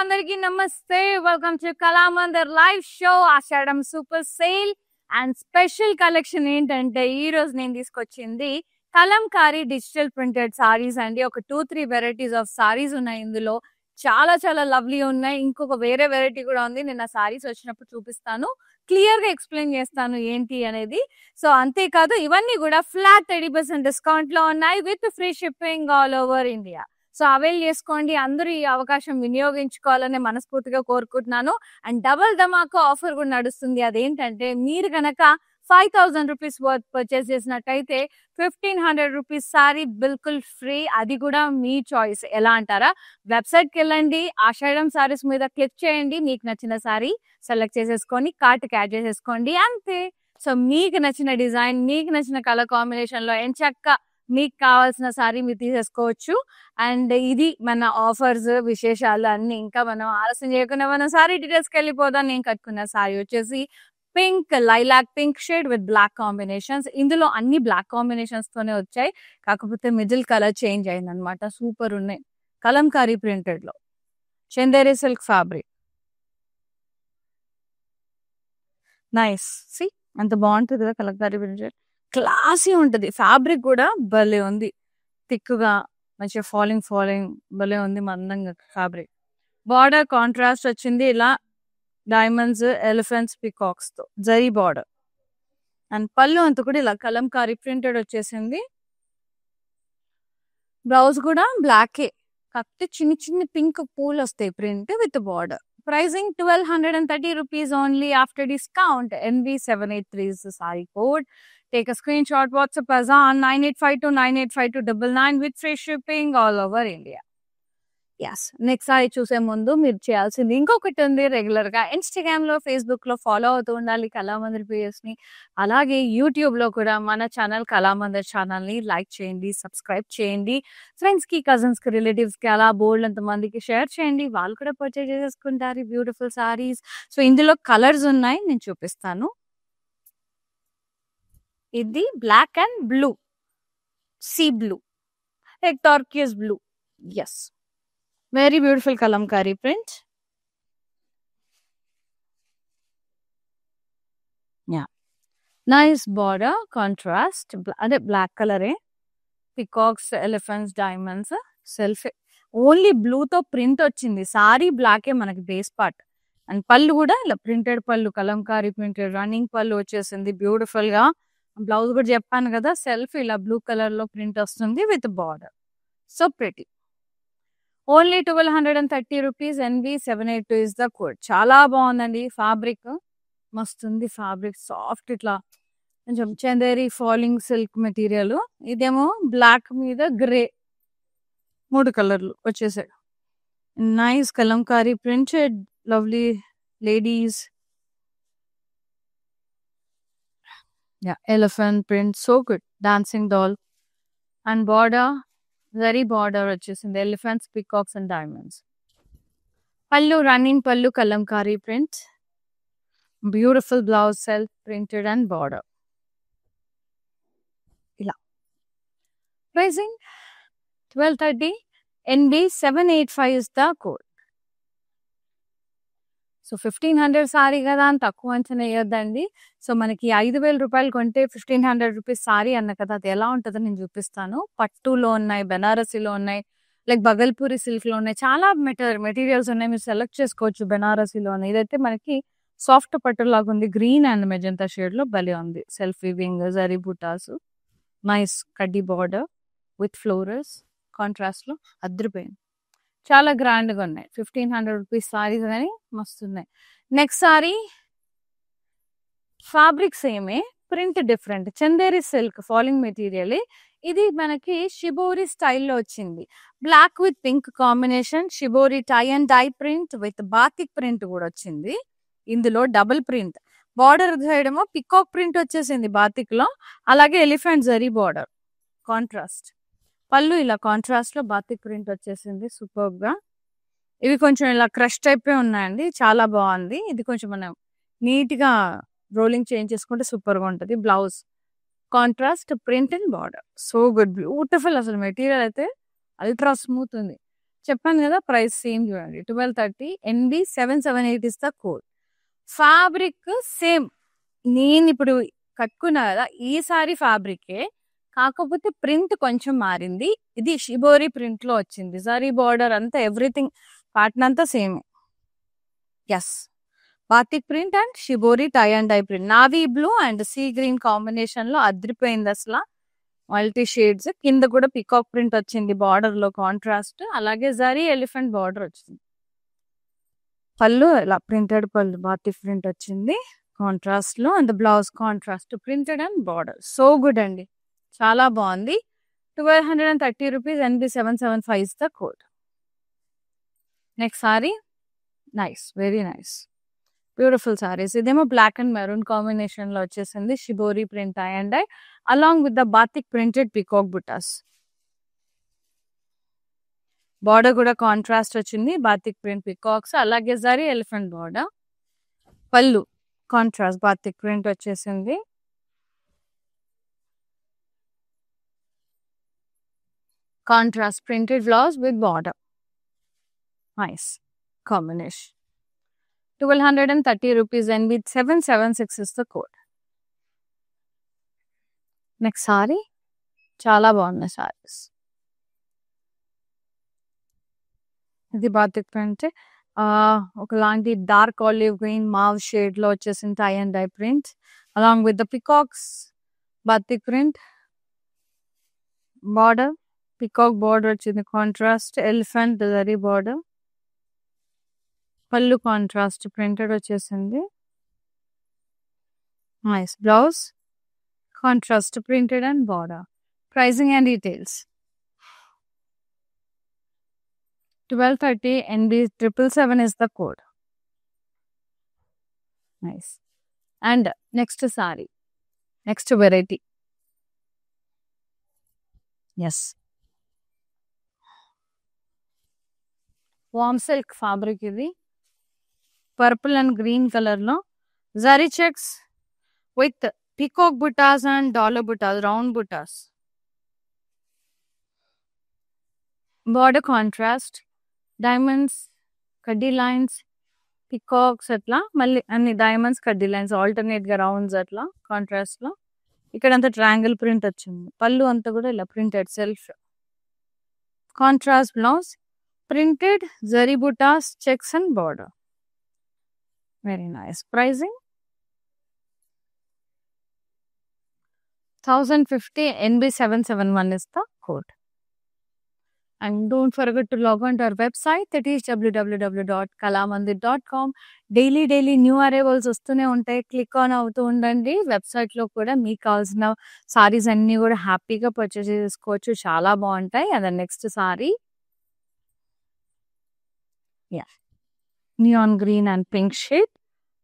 అందరికీ నమస్తే. Welcome to Kalamandir live show ఆషాఢం super sale and special collection ఏంటంటే ఈ రోజు నేను తీసుకొచ్చింది కలంకారీ డిజిటల్ ప్రింటెడ్ సారీస్ అండి. ఒక 2-3 వెరైటీస్ ఆఫ్ సారీస్ ఉన్నాయి ఇందులో. చాలా చాలా లవ్లీ ఉన్నాయి. ఇంకొక వేరే వెరైటీ కూడా ఉంది. నేను ఆ సారీస్ వచ్చినప్పుడు చూపిస్తాను, క్లియర్ గా ఎక్స్ప్లెయిన్ చేస్తాను ఏంటి అనేది. సో అంతేకాదు ఇవన్నీ కూడా ఫ్లాట్ 30% డిస్కౌంట్ లో ఉన్నాయి with free shipping all over India. So avail చేసుకోండి. అందరూ ఈ అవకాశం వినియోగించుకోవాలని మనస్ఫూర్తిగా కోరుకుంటున్నాను. అండ్ డబల్ ధమాకా ఆఫర్ కూడా నడుస్తుంది. అదేంటంటే మీరు కనుక 5,000 రూపీస్ వర్త్ పర్చేస్ చేసినట్టయితే 1,500 రూపీస్ సారీ బిల్కుల్ ఫ్రీ. అది కూడా మీ చాయిస్. ఎలా అంటారా, వెబ్సైట్ కి వెళ్ళండి, ఆషాఢం సారీస్ మీద క్లిక్ చేయండి, మీకు నచ్చిన సారీ సెలెక్ట్ చేసేసుకొని కార్ట్ కి యాడ్ చేసేసుకోండి, అంతే. సో మీకు నచ్చిన డిజైన్, మీకు నచ్చిన కలర్ కాంబినేషన్ లో ఎంచక్క మీకు కావాల్సిన సారీ మీరు తీసేసుకోవచ్చు. అండ్ ఇది మన ఆఫర్స్, విశేషాలు అన్ని. ఇంకా మనం ఆలస్యం చేయకుండా మనం సారీ డీటెయిల్స్కి వెళ్ళిపోదాం. నేను కట్టుకున్న సారీ వచ్చేసి pink, lilac pink shade with black combinations. ఇందులో అన్ని బ్లాక్ కాంబినేషన్స్ తోనే వచ్చాయి, కాకపోతే మిడిల్ కలర్ చేంజ్ అయింది అనమాట. సూపర్ ఉన్నాయి. కలంకారీ ప్రింటెడ్ లో Chanderi silk fabric. Nice. See అంత బాగుంటుంది కదా కలంకారీ ప్రింటెడ్. క్లాసీ ఉంటది. ఫ్యాబ్రిక్ కూడా భలే ఉంది, థిక్గా మంచిగా ఫాలింగ్ భలే ఉంది, మందంగా ఫ్యాబ్రిక్. బార్డర్ కాంట్రాస్ట్ వచ్చింది, ఇలా డైమండ్స్, ఎలిఫెంట్స్, పికాక్స్ తో జరీ బార్డర్. అండ్ పళ్ళు అంతా కూడా ఇలా కలంకారీ ప్రింటెడ్ వచ్చేసింది. బ్లౌజ్ కూడా బ్లాకే, కాకపోతే చిన్న చిన్న పింక్ పూలు వస్తాయి print with border. Pricing 1,230 rupees only after discount. NV783 is the saree code. Take a screenshot, WhatsApp us on 9852985299 with free shipping all over India. Yes. Next sorry చూసే ముందు మీరు చేయాల్సింది ఇంకొకటి ఉంది. రెగ్యులర్ గా ఇన్స్టాగ్రామ్ లో, ఫేస్బుక్ లో follow అవుతూ ఉండాలి కళామందిర్ పేజెస్ ని. అలాగే యూట్యూబ్ లో కూడా మన ఛానల్ కళామందిర్ ఛానల్ ని లైక్ చేయండి, సబ్స్క్రైబ్ చేయండి. ఫ్రెండ్స్ కి, కజిన్స్ కి, రిలేటివ్స్ కి అలా బోల్డ్ అంత మందికి షేర్ చేయండి. వాళ్ళు కూడా పర్చేజ్ చేసేసుకుంటారు బ్యూటిఫుల్ సారీస్. సో ఇందులో కలర్స్ ఉన్నాయి, నేను చూపిస్తాను. ఇది black and blue, sea blue, like turquoise blue. Yes, very beautiful kalamkari print. Yeah, nice border contrast. Ade black color e, peacocks, elephants, diamonds, self only blue to print ochindi. Saree black e manaki base part. And pallu kuda ila printed pallu, kalamkari printed running pallu vachesindi beautiful ga. Blouse kuda cheppanu kada, self ila blue color lo print vastundi with border. So pretty. Only 1,230 rupees. NV782 is the code. చాలా బాగుందండి. Fabric మస్తుంది. Fabric soft, ఇట్లా కొంచెం Chanderi falling silk material. ఇదేమో black మీద grey, 3 కలర్లు వచ్చేసాయి. Nice kalamkari printed, lovely ladies. Elephant print, so good. Dancing doll and border, zari border వచ్చేసింది, elephants, peacocks and diamonds. Pallu running pallu, kalamkari print, beautiful blouse, self printed and border. ఇలా pricing 1,230. NV785 is the code. So 1,500 sorry కదా అని తక్కువ అంచనా వేయొద్దండి. So మనకి 5,000 రూపాయలు కొంటే 1,500 rupees sorry అన్న కదా, అది ఎలా ఉంటుందో నేను చూపిస్తాను. పట్టులో ఉన్నాయి, బెనారసీలో ఉన్నాయి, లైక్ బగల్పూరి సిల్క్ లో ఉన్నాయి. చాలా మెటీరియల్స్ ఉన్నాయి, మీరు సెలెక్ట్ చేసుకోవచ్చు. బెనారసీలో ఉన్నాయి. ఇదైతే మనకి సాఫ్ట్ పట్టు లాగా ఉంది, గ్రీన్ అండ్ మెజంతా షేడ్ లో భలే ఉంది. సెల్ఫ్ వీవింగ్, జరీ బుటాస్, నైస్ కడ్డీ బార్డర్ విత్ ఫ్లోరల్స్ కాంట్రాస్ట్ లో అద్దరిపోయింది. చాలా గ్రాండ్ గా ఉన్నాయి. 1,500 రూపీస్ సారీస్ అని మస్తున్నాయి. నెక్స్ట్ సారీ ఫ్యాబ్రిక్ సేమే, print different. Chanderi silk falling material. ఇది మనకి షిబోరి స్టైల్లో వచ్చింది. Black with pink combination, shibori tie and dye print with batik print కూడా వచ్చింది. ఇందులో డబుల్ ప్రింట్. బార్డర్ సైడ్ ఏమో పికాక్ ప్రింట్ వచ్చేసింది బాతిక్ లో, అలాగే ఎలిఫెంట్ జరీ బార్డర్ కాంట్రాస్ట్. పళ్ళు ఇలా కాంట్రాస్ట్ లో బాతిక్ ప్రింట్ వచ్చేసింది, సూపర్ గా. ఇవి కొంచెం ఇలా క్రష్ టైప్ ఉన్నాయండి, చాలా బాగుంది. ఇది కొంచెం మనం నీట్ గా రోలింగ్ చేంజ్ చేసుకుంటే సూపర్ గా ఉంటుంది. Blouse contrast print and border, so good, beautiful. అసలు మెటీరియల్ అయితే అల్ట్రా స్మూత్ ఉంది. చెప్పాను కదా ప్రైస్ సేమ్ చూడండి 1230 NB778 is the code. Fabric same నేను ఇప్పుడు కట్టుకున్నా కదా ఈ సారీ ఫ్యాబ్రికే, కాకపోతే ప్రింట్ కొంచెం మారింది. ఇది షిబోరి ప్రింట్ లో వచ్చింది. జరీ బార్డర్ అంతా ఎవ్రీథింగ్ ప్యాటర్న్ అంతా same. Yes, batik print and shibori tie and dye print. Navy blue and sea green combination లో అద్రిపోయింది అసలు. మల్టీ షేడ్స్ కింద కూడా పికాక్ ప్రింట్ వచ్చింది బార్డర్ లో కాంట్రాస్ట్. అలాగే జరీ ఎలిఫెంట్ బార్డర్ వచ్చింది. పళ్ళు ఇలా ప్రింటెడ్ పళ్ళు బాతిక్ ప్రింట్ వచ్చింది కాంట్రాస్ట్ లో. And blouse contrast printed and border. So good అండి, చాలా బాగుంది. 1230 rupees NB775 is the code. Next sari, nice, very nice, beautiful saris. ఇదేమో బ్లాక్ అండ్ మెరూన్ కాంబినేషన్ లో వచ్చేసింది. Shibori print tie and dye along with the batik printed peacock butas. Border కూడా contrast వచ్చింది, batik print peacocks. అలాగే zari elephant border. Pallu contrast batik print వచ్చేసింది. Contrast printed blouse with border. Nice combination. 1230 rupees NB776 is the code. Next sorry, చాలా బాగున్నాయి సారీస్. ఇది batik print, ఒకలాంటి dark olive green mauve shade లో వచ్చేసింది tie and dye print along with the peacocks. Batik print border, peacock border వచ్చింది contrast. Elephant zari border. Pallu contrast printed వచ్చేసింది. Nice blouse contrast printed and border. Pricing and details. 1230 NB777 is the code. Nice. And next saree, next variety. Yes, warm silk fabric ఇది. Purple and green colour లో zari checks with peacock butas and dollar butas, round butas. Border contrast, diamonds, కడ్డీ lines, peacocks అట్లా, మళ్ళీ అన్ని diamonds కడ్డీ lines alternate గా rounds అట్లా contrast లో. ఇక్కడ అంతా ట్రయాంగిల్ ప్రింట్ వచ్చింది. పళ్ళు అంతా కూడా ఇలా printed self. Contrast blouse, printed zari butas, checks and border. Very nice. Pricing 1050 NB771 is the code. And don't forget to log on to our website, that is www.kalamandir.com. Daily new arrivals వస్తూనే ఉంటాయి. Click on అవుతూ ఉండండి. Website లో కూడా మీకు కావాల్సిన సారీస్ అన్ని కూడా హ్యాపీగా పర్చేస్ చేసుకోవచ్చు. చాలా బాగుంటాయి. అదే next sari, neon green and pink shade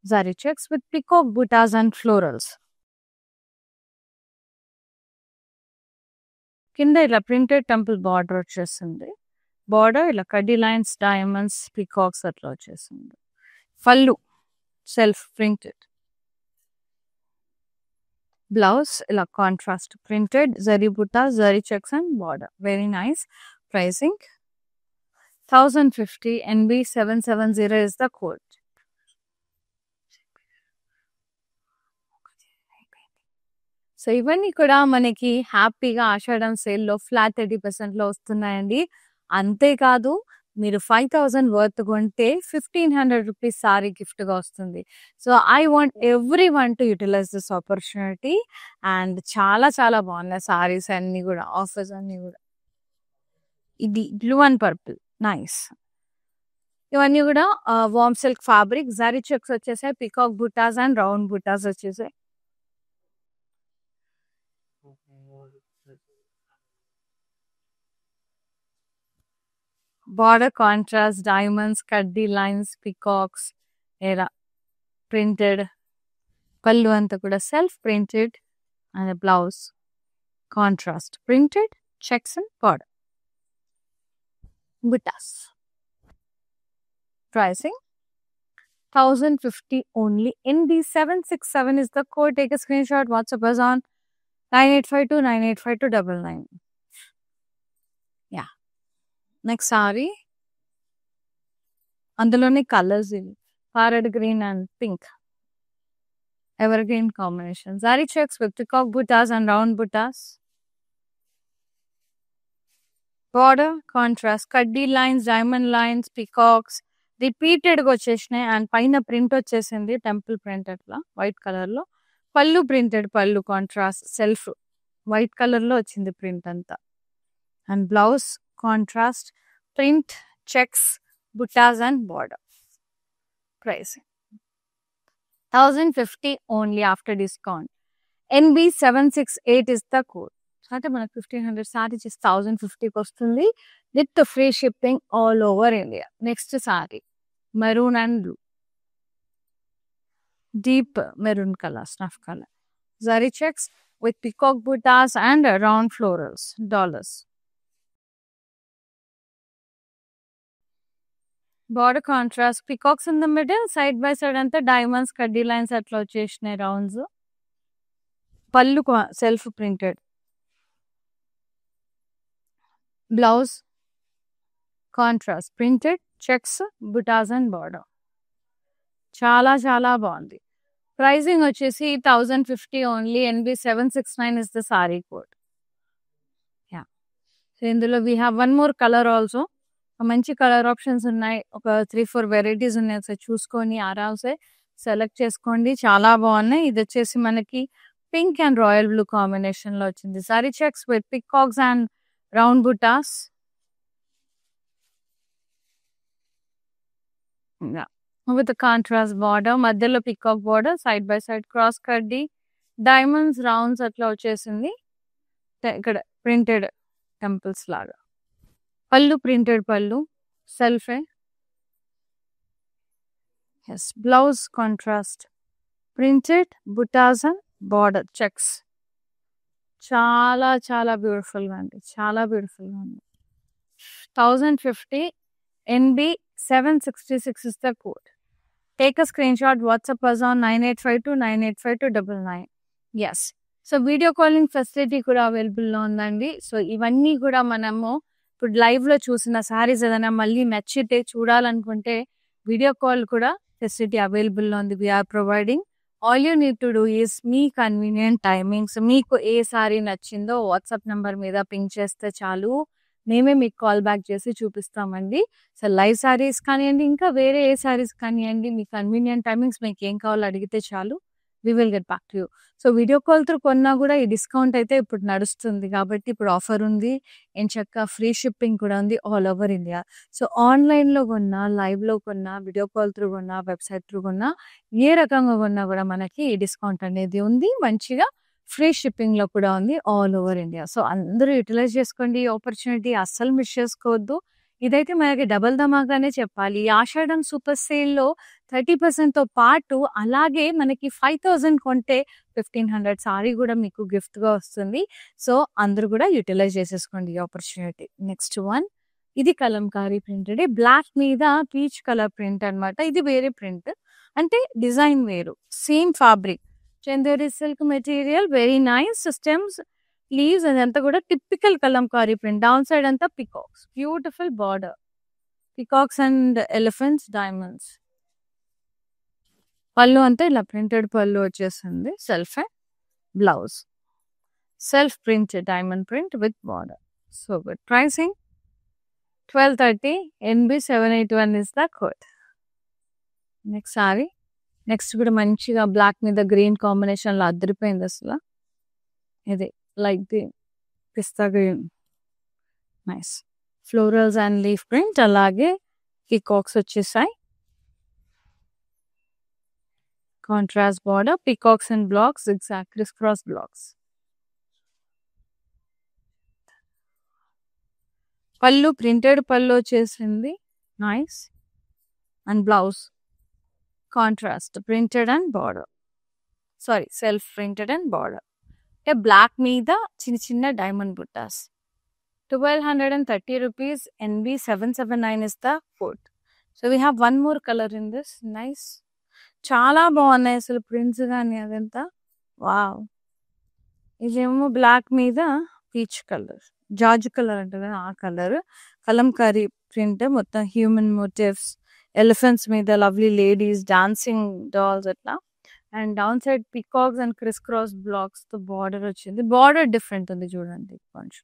zari checks with peacock butas and florals. కింద ఇలా ప్రింటెడ్ టెంపుల్ బార్డర్ వచ్చేసింది. బార్డర్ ఇలా కడ్డీ లైన్స్, డైమండ్స్, పికాక్స్ అట్లా వచ్చేసింది. Pallu self printed. బ్లౌజ్ ఇలా contrast printed zari buta, zari checks and border. Very nice. Pricing 1050 NB770 is the code. So ఇవన్నీ కూడా మనకి హ్యాపీగా ఆషాఢం సేల్లో ఫ్లాట్ 30% లో వస్తున్నాయండి. అంతేకాదు, మీరు 5000 వర్త్ కొంటే 1500 రూపీస్ సారీ గిఫ్ట్ గా వస్తుంది. So I want everyone to utilise this opportunity. And చాలా చాలా బాగున్నాయి సారీస్ అన్ని కూడా, ఆఫర్స్ అన్ని కూడా. ఇది బ్లూ అండ్ పర్పుల్, నైస్. ఇవన్నీ కూడా warm silk fabric, zari checks వచ్చేసాయి, peacock butas and round butas వచ్చేసాయి. బార్డర్ కాంట్రాస్ట్, డైమండ్స్, కడ్డీ లైన్స్, పికాక్స్ ఇలా ప్రింటెడ్. పళ్ళు అంతా కూడా self printed and blouse contrast printed, checks and border. Butas. Pricing 1050 only. NB767 is the code. Take a screenshot, WhatsApp us on 9852985299. Yeah. Next saree, అందులోనే colours ఇవి parrot green and pink ever green combination. Zari checks with peacock buttas and round buttas. Border contrast, కడ్డీ lines, diamond lines, peacocks repeated గా వచ్చేసినాయి and పైన print వచ్చేసింది temple print అట్లా white colour లో. పళ్ళు ప్రింటెడ్ పళ్ళు కాంట్రాస్ట్ సెల్ఫ్ వైట్ కలర్ లో వచ్చింది ప్రింట్ అంతా. And blouse contrast print checks butas and border. Price 1050 only after discount. NB768 is the code. అంటే మనకు 1500 సారీ చేసి 1050కి వస్తుంది with free shipping all over India. Next sari maroon and blue, deep maroon colour, snuff colour. Zari checks with peacock buttas and round florals, dollars. Border contrast, peacocks in the middle, side by side anta diamonds, kaddi lines atla vachesinayi rounds. Pallu self printed. Blouse contrast printed checks buttas and border. Chala బాగుంది. Pricing వచ్చేసి 1050 only. NB769 is the sari code. Yeah, so ఇందులో we have one more colour also. మంచి colour options ఉన్నాయి, ఒక 3-4 varieties ఉన్నాయి. ఒకసారి చూసుకొని ఆరామ్సే select చేసుకోండి, చాలా బాగున్నాయి. ఇది వచ్చేసి మనకి pink and royal blue combination లో వచ్చింది. Sari checks with peacocks and round butas. With contrast border, మధ్యలో peacock border, side by side cross కడ్డీ, డైమండ్స్ రౌండ్స్ అట్లా వచ్చేసింది. ఇక్కడ ప్రింటెడ్ టెంపుల్స్ లాగా. పళ్ళు ప్రింటెడ్ పళ్ళు సెల్ఫే. Yes, blouse contrast printed butas and border checks. చాలా బ్యూటిఫుల్ గా ఉంది, చాలా బ్యూటిఫుల్ గా ఉంది. 1050 NB766 is the code. Take a screenshot, WhatsApp us on 9852985299. Yes. So video calling facility కూడా అవైలబుల్ లో ఉందండి. సో ఇవన్నీ కూడా మనము ఇప్పుడు లైవ్ లో చూసిన సారీస్ ఏదైనా మళ్ళీ నచ్చితే చూడాలనుకుంటే వీడియో కాల్ కూడా ఫెసిలిటీ అవైలబుల్ లో ఉంది. We are providing. All you need to do is మీ కన్వీనియంట్ టైమింగ్స్. మీకు ఏ సారీ నచ్చిందో వాట్సాప్ నెంబర్ మీద పింక్ చేస్తే చాలు, మేమే మీకు కాల్ బ్యాక్ చేసి చూపిస్తామండి. సో లైవ్ సారీస్ కానివ్వండి, ఇంకా వేరే ఏ సారీస్ కానివ్వండి, మీ కన్వీనియంట్ టైమింగ్స్ మీకు ఏం కావాలో అడిగితే చాలు, we will get back to you. So video call through కొన్నా కూడా ఈ డిస్కౌంట్ అయితే ఇప్పుడు నడుస్తుంది కాబట్టి ఇప్పుడు ఆఫర్ ఉంది. ఎంచక్కా ఫ్రీ షిప్పింగ్ కూడా ఉంది ఆల్ ఓవర్ ఇండియా. సో ఆన్లైన్లో కొన్నా, లైవ్లో కొన్నా, వీడియో కాల్ త్రూ కొన్నా, వెబ్సైట్ త్రూ కొన్నా, ఏ రకంగా కొన్నా కూడా మనకి ఈ డిస్కౌంట్ అనేది ఉంది. మంచిగా ఫ్రీ షిప్పింగ్ లో కూడా ఉంది ఆల్ ఓవర్ ఇండియా. సో అందరూ యూటిలైజ్ చేసుకోండి ఈ ఆపర్చునిటీ, అస్సలు మిస్ చేసుకోవద్దు. ఇదైతే మనకి డబల్ ధమాగానే చెప్పాలి. ఆషాఢం సూపర్ సేల్ లో 30% తో పాటు అలాగే మనకి 5000 కొంటే 1500 సారీ కూడా మీకు గిఫ్ట్ గా వస్తుంది. సో అందరూ కూడా యూటిలైజ్ చేసేసుకోండి ఈ ఆపర్చునిటీ. నెక్స్ట్ వన్, ఇది కలంకారీ ప్రింటెడ్, బ్లాక్ మీద పీచ్ కలర్ ప్రింట్ అన్నమాట. ఇది వేరే ప్రింట్, అంటే డిజైన్ వేరు, same fabric, Chanderi silk material, very nice. Stems, leaves అదంతా కూడా typical kalamkari print. Down side అంతా peacocks, beautiful border, peacocks and elephants, diamonds. Pallu అంతా ఇలా ప్రింటెడ్ పళ్ళు వచ్చేసింది. Self and blouse, self print diamond print with border. So good. Pricing 1230. NB781 is the code. Next sari, next కూడా మంచిగా black మీద green combination లో అద్దరిపోయింది అసలు. ఇది like the pista green, nice florals and leaf print, అలాగే peacocks వచ్చేసాయి. Contrast border, peacocks and blocks, exact criss cross blocks. పళ్ళు ప్రింటెడ్ పళ్ళు వచ్చేసింది, nice. And blouse contrast printed and border, sorry self printed and border. అంటే black మీద చిన్న చిన్న diamond బుట్టాస్. 1230 rupees. NB779 is the code. So we have one more color in this. Nice. చాలా బాగున్నాయి అసలు prints కానీ అదంతా. వావ్. ఇదేమో బ్లాక్ మీద పీచ్ కలర్, జార్జ్ కలర్ అంటే కదా ఆ కలర్. కలంకారీ ప్రింట్, మొత్తం హ్యూమన్ మోటివ్స్, ఎలిఫెంట్స్ మీద లవ్లీ లేడీస్ డాన్సింగ్ డాల్స్ అట్లా. And down side peacocks and criss cross blocks తో బార్డర్ వచ్చింది. బార్డర్ డిఫరెంట్ ఉంది చూడండి కొంచెం.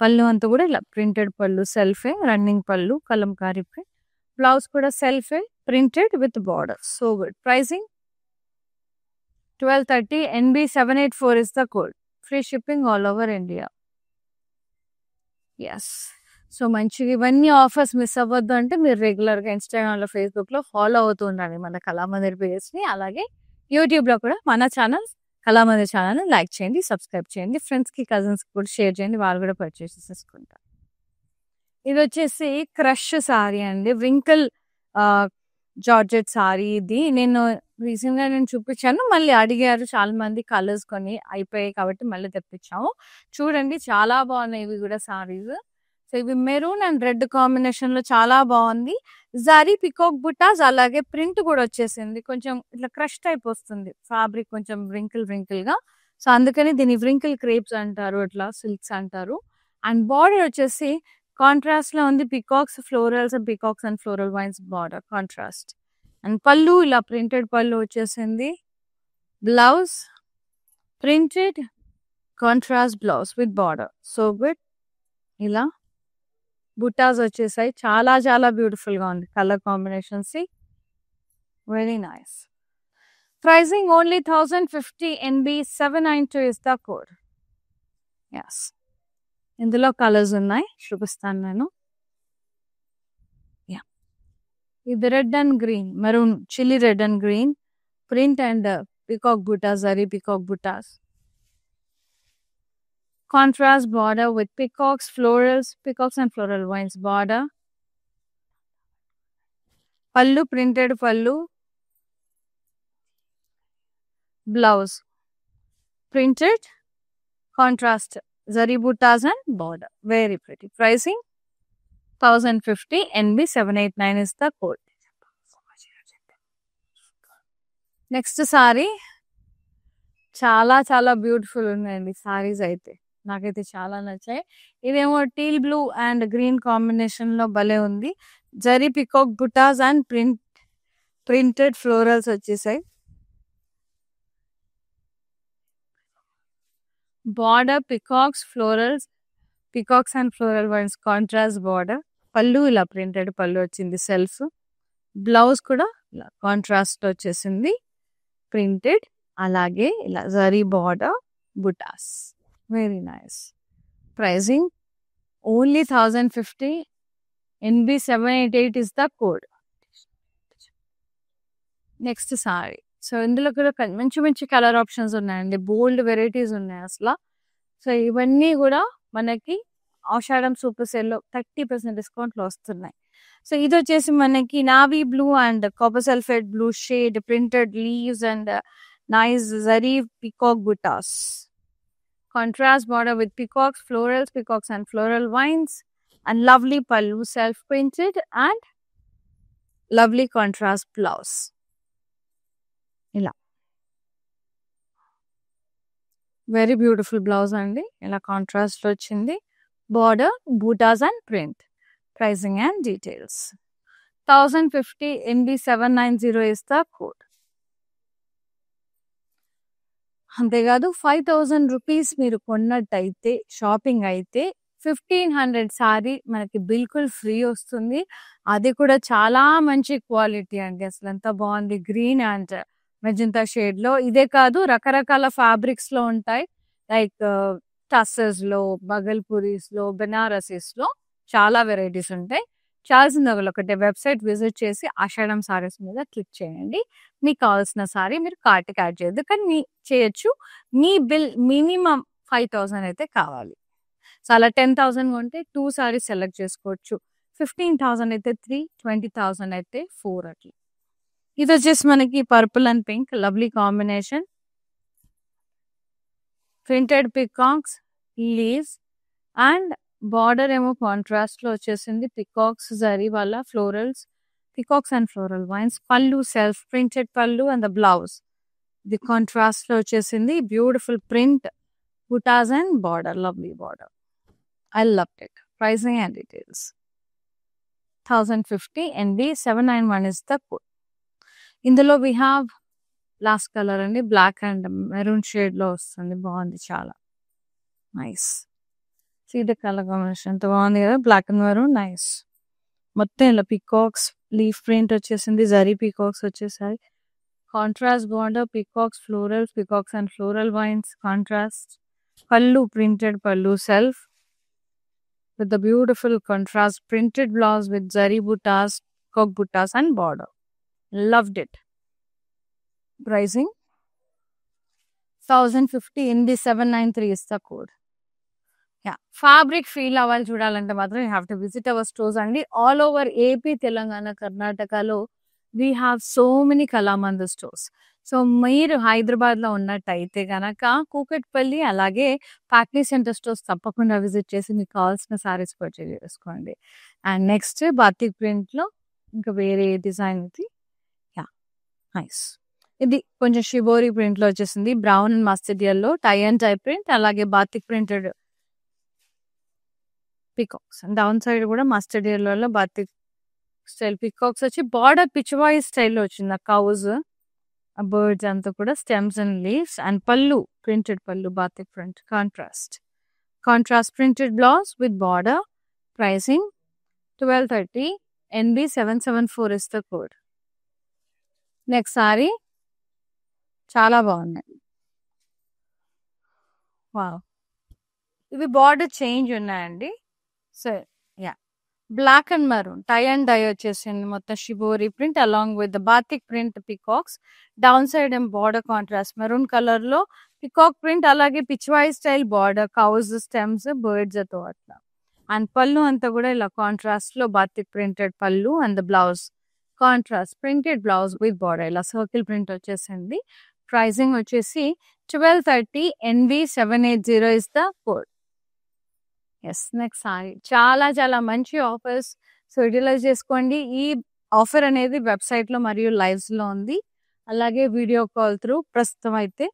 పళ్ళు అంతా కూడా ఇలా printed pallu, సెల్ఫే running pallu, kalamkari print. Blouse కూడా సెల్ఫే printed with border. So good. Pricing 1230. NB784 is the code. Free shipping all over India. Yes. So మంచిగా ఇవన్నీ ఆఫర్స్ మిస్ అవ్వద్దు అంటే మీరు రెగ్యులర్గా ఇన్స్టాగ్రామ్లో, ఫేస్బుక్లో ఫాలో అవుతూ ఉండండి మన కళామందిర్ పేజ్ని. అలాగే యూట్యూబ్లో కూడా మన ఛానల్ కళామందిర్ ఛానల్ని లైక్ చేయండి, సబ్స్క్రైబ్ చేయండి, ఫ్రెండ్స్కి కజిన్స్కి కూడా షేర్ చేయండి, వాళ్ళు కూడా పర్చేస్ చేసుకుంటారు. ఇది వచ్చేసి క్రష్ సారీ అండి, వింకిల్ జార్జెట్ సారీ. ఇది నేను రీసెంట్గా చూపించాను, మళ్ళీ అడిగారు చాలా మంది, కలర్స్ కొని అయిపోయాయి కాబట్టి మళ్ళీ తెప్పించాము. చూడండి చాలా బాగున్నాయి ఇవి కూడా సారీస్. సో ఇవి మెరూన్ అండ్ రెడ్ కాంబినేషన్ లో చాలా బాగుంది. జరీ పికాక్ బుటాస్, అలాగే ప్రింట్ కూడా వచ్చేసింది. కొంచెం ఇట్లా క్రష్ టైప్ వస్తుంది ఫ్యాబ్రిక్, కొంచెం వ్రింకిల్ గా. సో అందుకని దీన్ని వ్రింకిల్ క్రేప్స్ అంటారు, ఇట్లా సిల్క్స్ అంటారు. అండ్ బార్డర్ వచ్చేసి కాంట్రాస్ట్ లో ఉంది, peacocks, florals, peacocks and floral vines border contrast. And pallu ఇలా ప్రింటెడ్ పళ్ళు వచ్చేసింది. Blouse printed contrast blouse with border. So good. ఇలా బుటాస్ వచ్చేసాయి, చాలా చాలా బ్యూటిఫుల్ గా ఉంది colour combinations. Very nice. Pricing only 1050. NB792 is the code. Yes. ఇందులో కలర్స్ ఉన్నాయి, చూపిస్తాను నేను. ఇది red and green, maroon, chilli red and green print and peacock butas, zari peacock butas. Contrast border with peacocks, florals, peacocks and floral vines border. Pallu printed pallu. Blouse printed contrast zari buttas and border. Very pretty. Pricing 1050. NB789 is the code. Next saree. చాలా చాలా beautiful ఉన్నాయండి సారీస్ అయితే, నాకైతే చాలా నచ్చాయి. ఇదేమో teal blue and green combination లో భలే ఉంది. Zari peacock butas and printed florals వచ్చేసాయి. Border peacocks, florals, peacocks and floral vines contrast border. Pallu ఇలా ప్రింటెడ్ పళ్ళు వచ్చింది సెల్ఫ్. బ్లౌజ్ కూడా ఇలా కాంట్రాస్ట్ వచ్చేసింది ప్రింటెడ్. అలాగే ఇలా zari border butas. Very nice. Pricing only 1050. NB788 is the code. Next sari. So ఇందులో కూడా మంచి మంచి కలర్ ఆప్షన్స్ ఉన్నాయండి, బోల్డ్ వెరైటీస్ ఉన్నాయి అసలు. సో ఇవన్నీ కూడా మనకి ఆషాఢం సూపర్ సేల్లో 30% డిస్కౌంట్లో వస్తున్నాయి. సో ఇది వచ్చేసి మనకి navy blue and copper sulphate blue shade, printed leaves and nice zari peacock buttas. Contrast border with peacocks, florals, peacocks and floral vines, and lovely pallu, self printed and lovely contrast blouse. Ila very beautiful blouse andi, ila contrast lo ochindi. Border buttas and print. Pricing and details 1050. NB790 is the code. అంతేకాదు 5000 rupees మీరు కొన్నట్టయితే, shopping అయితే 1500 sorry మనకి బిల్కుల్ free వస్తుంది. అది కూడా చాలా మంచి quality అండి, అసలు ఎంత బాగుంది. గ్రీన్ అండ్ మెజంతా షేడ్ లో. ఇదే కాదు రకరకాల ఫ్యాబ్రిక్స్ లో ఉంటాయి, లైక్ టస్సర్స్ లో, బగల్పూరీస్ లో, బెనారసీస్ లో చాలా వెరైటీస్ ఉంటాయి. చాల్సింది ఒకటే వెబ్సైట్ విజిట్ చేసి ఆషాఢం సారీస్ మీద క్లిక్ చేయండి. మీకు కావాల్సిన సారీ మీరు కార్ట్కి యాడ్ చేయొద్దు, కానీ చేయొచ్చు. మీ బిల్ మినిమం 5000 అయితే కావాలి. సో అలా 10,000 కొంటే 2 సారీస్ సెలెక్ట్ చేసుకోవచ్చు. 15,000 అయితే 3, 20,000 అయితే 4 అట్లా. ఇది వచ్చేసి మనకి purple and pink lovely combination. Printed peacocks, leaves and border ఏమో కాంట్రాస్ట్ లో వచ్చేసింది. పికాక్స్ జరీ వల్ల florals, peacocks and floral vines. Pallu self printed pallu and the blouse ఇది కాంట్రాస్ట్ లో వచ్చేసింది. Beautiful print butas and border, lovely border. I loved it. Pricing and details 1050 NB 791 is the code. ఇందులో we have last colour అండి black and maroon shade లో వస్తుంది బాగుంది చాలా nice see the colour combination ఎంత బాగుంది కదా బ్లాక్ అండ్ మెరూన్ నైస్ మొత్తం ఇలా పికాక్స్ లీఫ్ ప్రింట్ వచ్చేసింది జరీ పికాక్స్ వచ్చేసాయి contrast border peacocks floral peacocks and floral vines contrast పల్లు ప్రింటెడ్ పల్లు self with the beautiful contrast printed blouse with zari buttas, cock buttas and border. Loved it. Pricing 1050 in the 793 is the code. Yeah, fabric feel aval chudalante matram you have to visit our stores and all over AP, Telangana, Karnataka lo we have so many Kalamandir stores. So మీరు హైదరాబాద్లో ఉన్నట్టయితే కనుక కూకట్పల్లి అలాగే factory centre stores తప్పకుండా visit చేసి మీకు కావాల్సిన saris purchase చేసుకోండి అండ్ నెక్స్ట్ బాతిక్ ప్రింట్లో ఇంకా వేరే డిజైన్ ఇది యా నైస్ ఇది కొంచెం షిబోరి ప్రింట్లో వచ్చేసింది brown and mustard yellow tie and tie print అలాగే batik printed peacocks down side కూడా మస్టర్డ్ ఎల్లోలో బాతిక్ స్టైల్ పికాక్స్ వచ్చి బార్డర్ పిచ్వాయి స్టైల్లో వచ్చింది ఆ కౌజ్ ఆ బర్డ్స్ అంతా కూడా stems and leaves and pallu printed pallu batik print contrast printed blouse with border pricing 1230 NB 774 is the code next sorry చాలా బాగున్నాయి వావ్ ఇవి బార్డర్ చేంజ్ ఉన్నాయండి so yeah black and maroon tie and dye వచ్చేసింది మొత్తం shibori print along with the batik print peacocks down side and border contrast maroon colour లో peacock print అలాగే Pichwai style border cows stems birds తో అట్లా and pallu అంతా కూడా ఇలా contrast లో batik printed pallu and the blouse contrast printed blouse with border ఇలా circle print వచ్చేసింది ప్రైసింగ్ వచ్చేసి 1230 NB 780 is the code yes next sorry చాలా చాలా మంచి ఆఫర్స్ సో యూటిలైజ్ చేసుకోండి ఈ ఆఫర్ అనేది వెబ్సైట్లో మరియు లైవ్స్లో ఉంది అలాగే వీడియో కాల్ త్రూ ప్రస్తుతం అయితే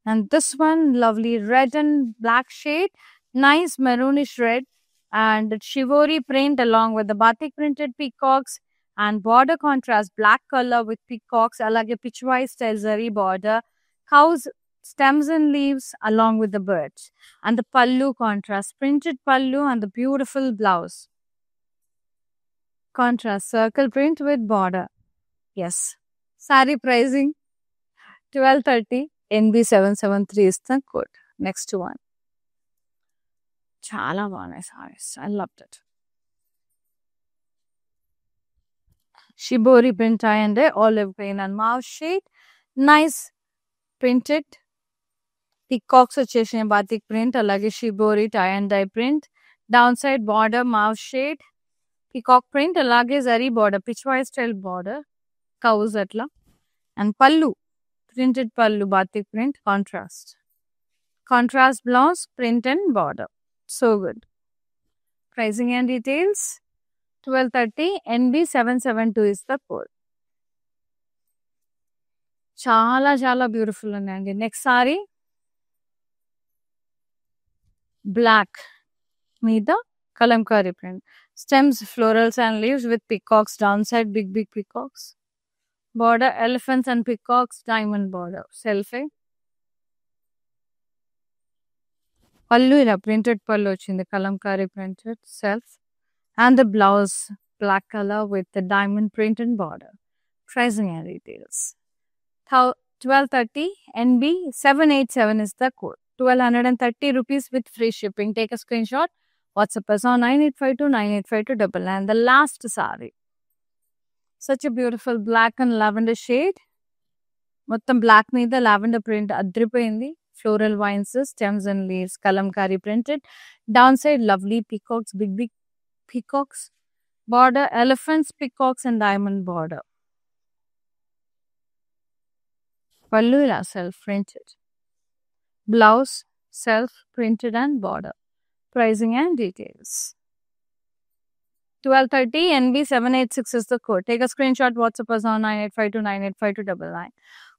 and this one lovely red and black shade nice maroonish red and shibori print along with the batik printed peacocks and border contrast black colour with peacocks అలాగే Pichwai style zari border cows stems and leaves along with the birds and the pallu contrast printed pallu and the beautiful blouse contrast circle print with border yes saree pricing 1230 NB 773 is the code next one chala bagunayi sarees I loved it shibori print and olive green and mauve shade nice printed peacocks వచ్చేసిన batik print అలాగే shibori tie and dye print down side border mauve shade peacock print అలాగే zari border pichwai style border cows అట్లా and pallu printed pallu batik print contrast blouse print and border so good pricing and details 1230 NB 772 is the code చాలా చాలా beautiful ఉన్నాయండి next sari black మీద kalamkari print stems florals and leaves with peacocks down side big peacocks border elephants and peacocks diamond border సెల్ఫే పళ్ళు ఇలా printed pallu వచ్చింది kalamkari printed self and the blouse black colour with the diamond print and border pricing and details 1230 NB 787 is the code 1230 rupees with free shipping. Take a screenshot. WhatsApp us on 9852985299. The last saree. Such a beautiful black and lavender shade. Mottam black meeda lavender print adripoyindi. Floral vines, stems and leaves. Kalamkari printed. Downside lovely peacocks, big peacocks. Border elephants, peacocks and diamond border. Pallu ila self printed. Blouse, self-printed and border. Pricing and details. 1230 NB 786 is the code. Take a screenshot, WhatsApp us on 9852985299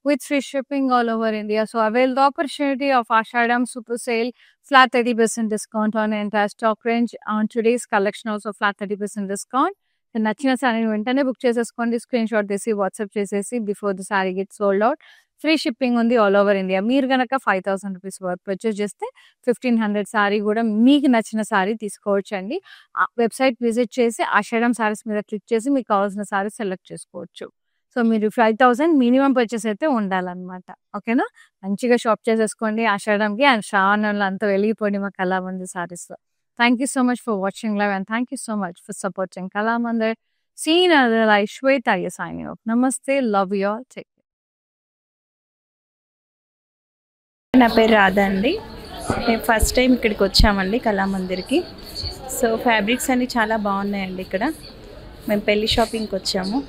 with free shipping all over India. So avail the opportunity of Ashadam Super Sale, flat 30% discount on the entire stock range. On today's collection also flat 30% discount. నచ్చిన శారీని వెంటనే book చేసేసుకోండి. Screen shot తీసి WhatsApp చేసేసి before the sari get sold out. Free shipping ఉంది all over India. మీరు గనక 5,000 rupees worth purchase చేస్తే 1,500 శారీ కూడా మీకు నచ్చిన శారీ తీసుకోవచ్చండి. వెబ్సైట్ విజిట్ చేసి ఆషాఢం శారీస్ మీద క్లిక్ చేసి మీకు కావాల్సిన శారీ సెలెక్ట్ చేసుకోవచ్చు. సో మీరు 5,000 మినిమం పర్చేస్ అయితే ఉండాలన్నమాట. ఓకేనా? మంచిగా షాప్ చేసేసుకోండి ఆషాఢంకి. అండ్ శ్రావణంలో అంతా వెలిగిపోండి మా Kalamandir శారీస్తో. Thank you so much for watching live and thank you so much for supporting Kalamandir. See you in another live. Shweta is signing off. Namaste. Love you all. Take care. నా పేరు రాధా అండి. మేము first time ఇక్కడికి వచ్చామండి కళామందిర్కి. So fabrics అన్నీ చాలా బాగున్నాయండి ఇక్కడ. మేము పెళ్లి షాపింగ్కి వచ్చాము.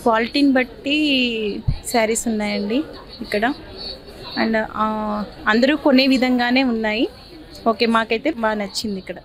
క్వాలిటీని బట్టి శారీస్ ఉన్నాయండి ఇక్కడ. అండ్ అందరూ కొనే విధంగానే ఉన్నాయి. ఓకే, మాకైతే బాగా నచ్చింది ఇక్కడ.